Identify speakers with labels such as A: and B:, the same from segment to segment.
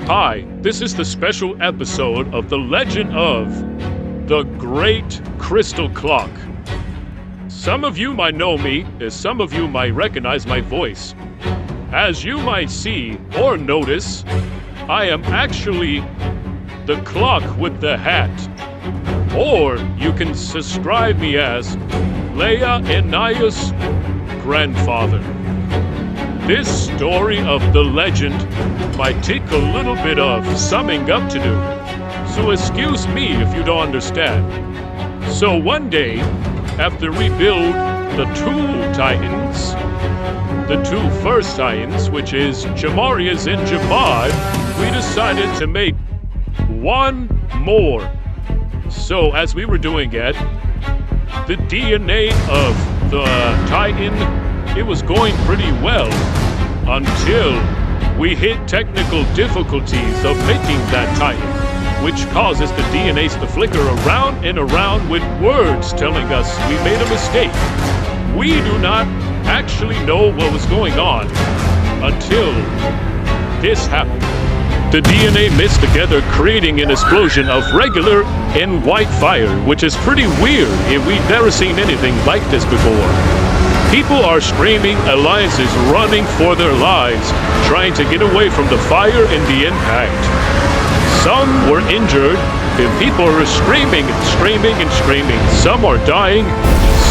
A: Hi, this is the special episode of The Legend of the Great Crystal Clock. Some of you might know me, as some of you might recognize my voice. As you might see or notice, I am actually the clock with the hat. Or you can subscribe me as Leia Anaya's grandfather. This story of the legend might take a little bit of summing up to do, so excuse me if you don't understand. So one day, after we build the two titans, the two first titans, which is Jamarias and Jabad, we decided to make one more. So as we were doing it, the DNA of the titan, it was going pretty well until we hit technical difficulties of making that titan, which causes the DNAs to flicker around and around with words telling us we made a mistake. We do not actually know what was going on until this happened. The DNA mixed together, creating an explosion of regular and white fire, which is pretty weird if we've never seen anything like this before. People are screaming, alliances running for their lives, trying to get away from the fire and the impact. Some were injured, and people are screaming and screaming and screaming. Some are dying,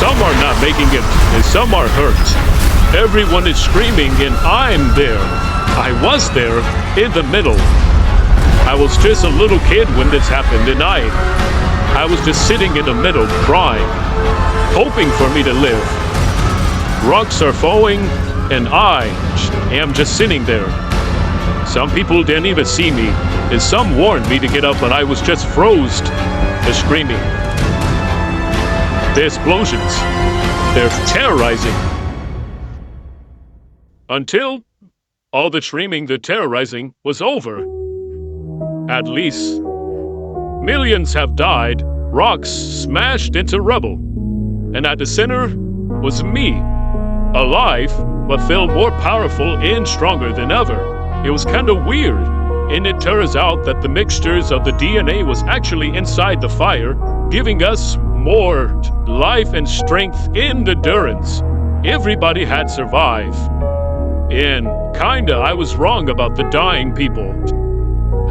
A: some are not making it, and some are hurt. Everyone is screaming, and I'm there. I was there, in the middle. I was just a little kid when this happened, and I was just sitting in the middle, crying, hoping for me to live. Rocks are falling, and I am just sitting there. Some people didn't even see me, and some warned me to get up, but I was just froze and screaming. The explosions, they're terrorizing. Until all the screaming, the terrorizing was over. At least, millions have died, rocks smashed into rubble. And at the center was me, alive, but felt more powerful and stronger than ever. It was kind of weird. And it turns out that the mixtures of the DNA was actually inside the fire, giving us more life and strength and endurance. Everybody had survived. And kinda, I was wrong about the dying people.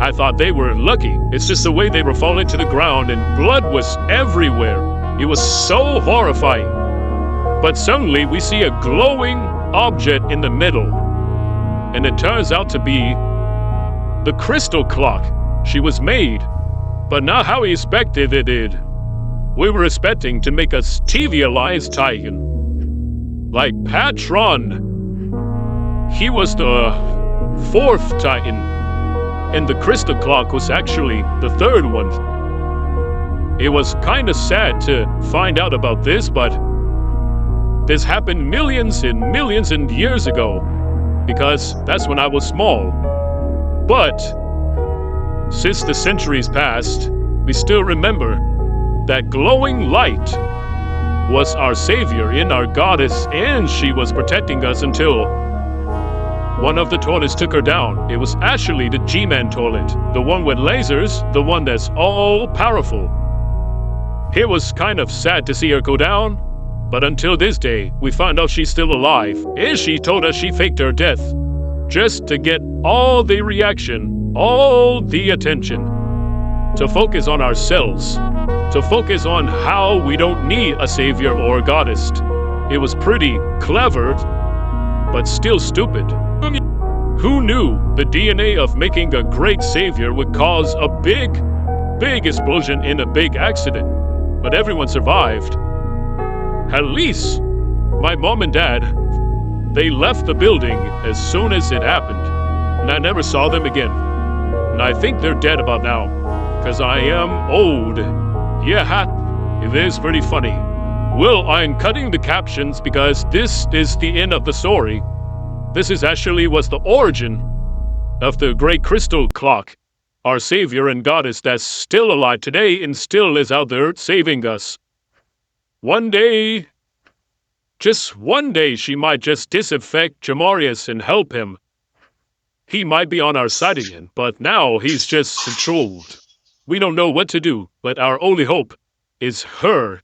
A: I thought they were lucky. It's just the way they were falling to the ground and blood was everywhere. It was so horrifying. But suddenly we see a glowing object in the middle. And it turns out to be the crystal clock. She was made, but not how we expected it did. We were expecting to make a TV-alized titan. Like Patron. He was the fourth titan, and the crystal clock was actually the third one. It was kind of sad to find out about this, but this happened millions and years ago, because that's when I was small. But since the centuries passed, we still remember that glowing light was our savior and our goddess, and she was protecting us until one of the toilets took her down. It was actually the G-Man toilet, the one with lasers, the one that's all powerful. It was kind of sad to see her go down, but until this day, we found out she's still alive, and she told us she faked her death, just to get all the reaction, all the attention, to focus on ourselves, to focus on how we don't need a savior or a goddess. It was pretty clever, but still stupid. Who knew the DNA of making a great savior would cause a big explosion in a big accident? But everyone survived. At least, my mom and dad, they left the building as soon as it happened, and I never saw them again. And I think they're dead about now, because I am old. Yeah, it is pretty funny. Well, I'm cutting the captions because this is the end of the story. This is actually was the origin of the great crystal clock, our savior and goddess that's still alive today and still is out there saving us. One day, just one day, she might just disinfect Jamarius and help him. He might be on our side again, but now he's just controlled. We don't know what to do, but our only hope is her.